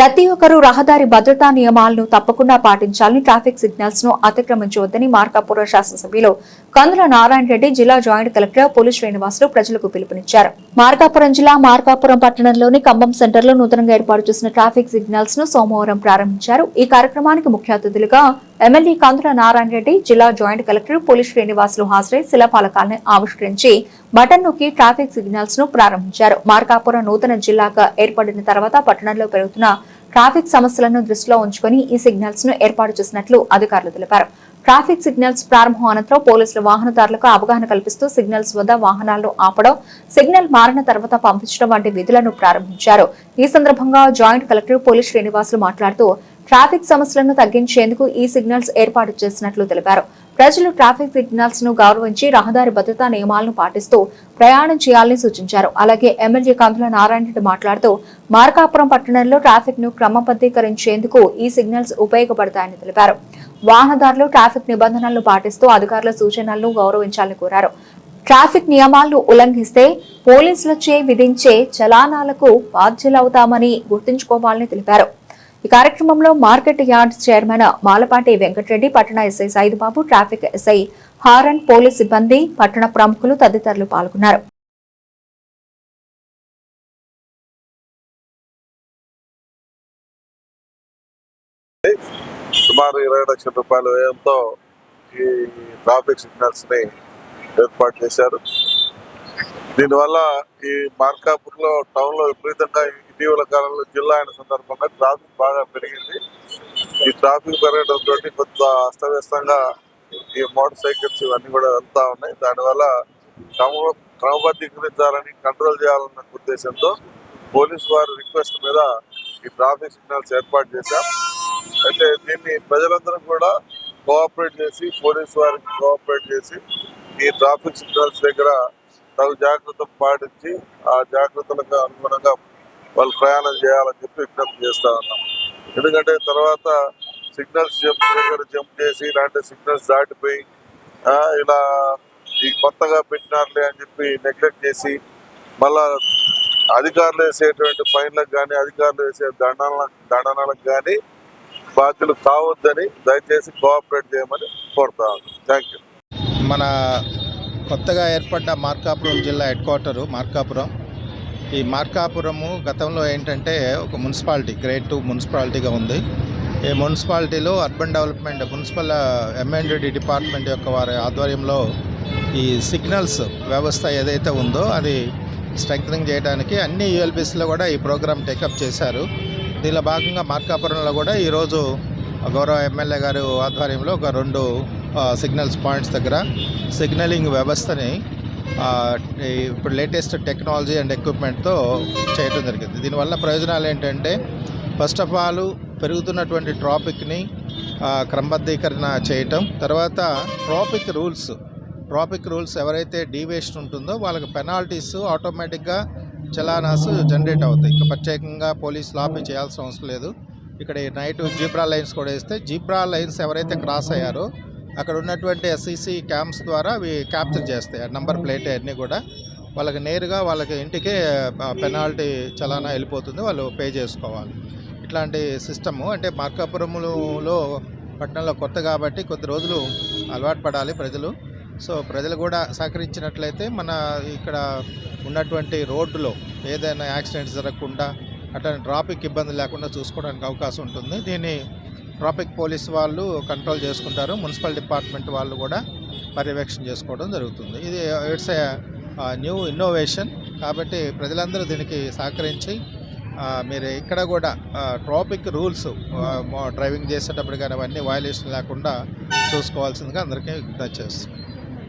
ప్రతి ఒక్కరూ రహదారి భద్రతా నియమాలను తప్పకుండా పాటించాలని, ట్రాఫిక్ సిగ్నల్స్ ను అతిక్రమించవద్దని మార్కాపురం శాసనసభ్యులు కందుల నారాయణ రెడ్డి, జిల్లా జాయింట్ కలెక్టర్ పోలి శ్రీనివాసులు ప్రజలకు పిలుపునిచ్చారు. మార్కాపురం జిల్లా మార్కాపురం పట్టణంలోని కంబం సెంటర్ లో నూతనంగా ఏర్పాటు చేసిన ట్రాఫిక్ సిగ్నల్స్ ను సోమవారం ప్రారంభించారు. ఈ కార్యక్రమానికి ముఖ్య అతిథులుగా ఎమ్మెల్యే కందుల నారాయణ రెడ్డి, జిల్లా జాయింట్ కలెక్టర్ పోలి శ్రీనివాసులు హాజరై శిలాఫలకాలను ఆవిష్కరించి బటన్ నొక్కి ట్రాఫిక్ సిగ్నల్స్ ను ప్రారంభించారు. మార్కాపురం నూతన జిల్లాగా ఏర్పడిన తర్వాత పట్టణంలో పెరుగుతున్న ట్రాఫిక్ సమస్యలను దృష్టిలో ఉంచుకుని ఈ సిగ్నల్స్ ను ఏర్పాటు చేసినట్లు అధికారులు తెలిపారు. ట్రాఫిక్ సిగ్నల్స్ ప్రారంభం అనంతరం పోలీసులు వాహనదారులకు అవగాహన కల్పిస్తూ సిగ్నల్స్ వద్ద వాహనాలను ఆపడం, సిగ్నల్ మారిన తర్వాత పంపించడం వంటి విధులను ప్రారంభించారు. ఈ సందర్భంగా జాయింట్ కలెక్టర్ పోలి శ్రీనివాసులు మాట్లాడుతూ ట్రాఫిక్ సమస్యలను తగ్గించేందుకు ఈ సిగ్నల్స్ ఏర్పాటు చేసినట్లు తెలిపారు. ప్రజలు ట్రాఫిక్ సిగ్నల్స్ ను గౌరవించి రహదారి భద్రతా నియమాలను పాటిస్తూ ప్రయాణం చేయాలని సూచించారు. అలాగే ఎమ్మెల్యే కందుల నారాయణ రెడ్డి మాట్లాడుతూ మార్కాపురం పట్టణంలో ట్రాఫిక్ ను క్రమబద్దీకరించేందుకు ఈ సిగ్నల్స్ ఉపయోగపడతాయని తెలిపారు. వాహనదారులు ట్రాఫిక్ నిబంధనలను పాటిస్తూ అధికారుల సూచనలను గౌరవించాలని కోరారు. ట్రాఫిక్ నియమాలను ఉల్లంఘిస్తే పోలీసులచే విధించే చలానాలకు బాధ్యులవుతామని గుర్తుంచుకోవాలని తెలిపారు. ఈ కార్యక్రమంలో market yard chairman Malapati Venkatareddy, పట్టణ SI Saidubabu, traffic SI Haran, police సిబ్బంది, పట్టణ ప్రముఖులు తదితరులు పాల్గొన్నారు. సుమారు 20 లక్షల రూపాయల వ్యయంతో ఈ ట్రాఫిక్ సిగ్నల్స్ ని ఏర్పాటు చేశారు. దీనివల్ల ఈ మార్కాపూర్లో టౌన్ లో విపరీతంగా ఇటీవల కాలంలో జిల్లా అయిన సందర్భంగా ట్రాఫిక్ బాగా పెరిగింది. ఈ ట్రాఫిక్ పెరగడంతో కొంత అస్తవ్యస్తంగా ఈ మోటార్ సైకిల్స్ ఇవన్నీ కూడా వెళ్తా ఉన్నాయి. దానివల్ల క్రమబద్ధీకరించాలని, కంట్రోల్ చేయాలన్న ఉద్దేశంతో పోలీసు వారి రిక్వెస్ట్ మీద ఈ ట్రాఫిక్ సిగ్నల్స్ ఏర్పాటు చేశాం. అయితే దీన్ని ప్రజలందరూ కూడా కోఆపరేట్ చేసి, పోలీసు వారికి కోఆపరేట్ చేసి ఈ ట్రాఫిక్ సిగ్నల్స్ దగ్గర తగు జాగ్రత్తలు పాటించి ఆ జాగ్రత్తలకు అనుగుణంగా వాళ్ళు ప్రయాణం చేయాలని చెప్పి విజ్ఞప్తి చేస్తా ఉన్నాం. ఎందుకంటే తర్వాత సిగ్నల్స్ జంప్ చేసి ఇలాంటి సిగ్నల్స్ దాటిపోయి ఇలా ఈ కొత్తగా పెట్టినారులే అని చెప్పి నెగ్లెక్ట్ చేసి మళ్ళా అధికారులు వేసేటువంటి ఫైన్లకు కానీ, అధికారులు వేసే దండనలకు కానీ బాధ్యులు కావద్దని దయచేసి కోఆపరేట్ చేయమని కోరుతా ఉన్నాం. Thank you. మన కొత్తగా ఏర్పడ్డ మార్కాపురం జిల్లా హెడ్ క్వార్టరు మార్కాపురం. ఈ మార్కాపురము గతంలో ఏంటంటే ఒక మున్సిపాలిటీ, గ్రేడ్ 2 మున్సిపాలిటీగా ఉంది. ఈ మున్సిపాలిటీలో అర్బన్ డెవలప్మెంట్ మున్సిపల్ ఎంఎండ్డి డిపార్ట్మెంట్ యొక్క వారి ఆధ్వర్యంలో ఈ సిగ్నల్స్ వ్యవస్థ ఏదైతే ఉందో అది స్ట్రెంగ్థనింగ్ చేయడానికి అన్ని యూఎల్బీస్లో కూడా ఈ ప్రోగ్రామ్ టేకప్ చేశారు. దీనిలో భాగంగా మార్కాపురంలో కూడా ఈరోజు గౌరవ ఎమ్మెల్యే గారు ఆధ్వర్యంలో ఒక 2 సిగ్నల్స్ పాయింట్స్ దగ్గర సిగ్నలింగ్ వ్యవస్థని ఇప్పుడు లేటెస్ట్ టెక్నాలజీ అండ్ ఎక్విప్మెంట్తో చేయడం జరిగింది. దీనివల్ల ప్రయోజనాలు ఏంటంటే ఫస్ట్ ఆఫ్ ఆల్ పెరుగుతున్నటువంటి ట్రాఫిక్ని క్రమబద్ధీకరణ చేయటం, తర్వాత ట్రాఫిక్ రూల్స్ ఎవరైతే డీవియేషన్ ఉంటుందో వాళ్ళకి పెనాల్టీస్ ఆటోమేటిక్గా చలానాస్ జనరేట్ అవుతాయి. ఇంకా ప్రత్యేకంగా పోలీసులు ఆపి చేయాల్సిన అవసరం లేదు. ఇక్కడ నైట్ జీబ్రా లైన్స్ కూడా వేస్తే జీబ్రా లైన్స్ ఎవరైతే క్రాస్ అయ్యారో అక్కడ ఉన్నటువంటి ఎస్ఈసి క్యామ్స్ ద్వారా అవి క్యాప్చర్ చేస్తాయి. నంబర్ ప్లేట్ అన్నీ కూడా వాళ్ళకి నేరుగా వాళ్ళకి ఇంటికే పెనాల్టీ చలానా వెళ్ళిపోతుంది, వాళ్ళు పే చేసుకోవాలి. ఇట్లాంటి సిస్టము అంటే మార్కాపురంలో పట్టణంలో కొత్త కాబట్టి కొద్ది రోజులు అలవాటు పడాలి ప్రజలు. సో ప్రజలు కూడా సహకరించినట్లయితే మన ఇక్కడ ఉన్నటువంటి రోడ్డులో ఏదైనా యాక్సిడెంట్స్ జరగకుండా అట్లాంటి ట్రాఫిక్ ఇబ్బంది లేకుండా చూసుకోవడానికి అవకాశం ఉంటుంది. దీన్ని ట్రాఫిక్ పోలీస్ వాళ్ళు కంట్రోల్ చేసుకుంటారు, మున్సిపల్ డిపార్ట్మెంట్ వాళ్ళు కూడా పర్యవేక్షణ చేసుకోవడం జరుగుతుంది. ఇది ఇట్స్ ఏ న్యూ ఇన్నోవేషన్ కాబట్టి ప్రజలందరూ దీనికి సహకరించి మీరు ఇక్కడ కూడా ట్రాఫిక్ రూల్స్ డ్రైవింగ్ చేసేటప్పుడు కానీ అవన్నీ వయలేషన్ లేకుండా చూసుకోవాల్సిందిగా అందరికీ విజ్ఞప్తి చేస్తాం.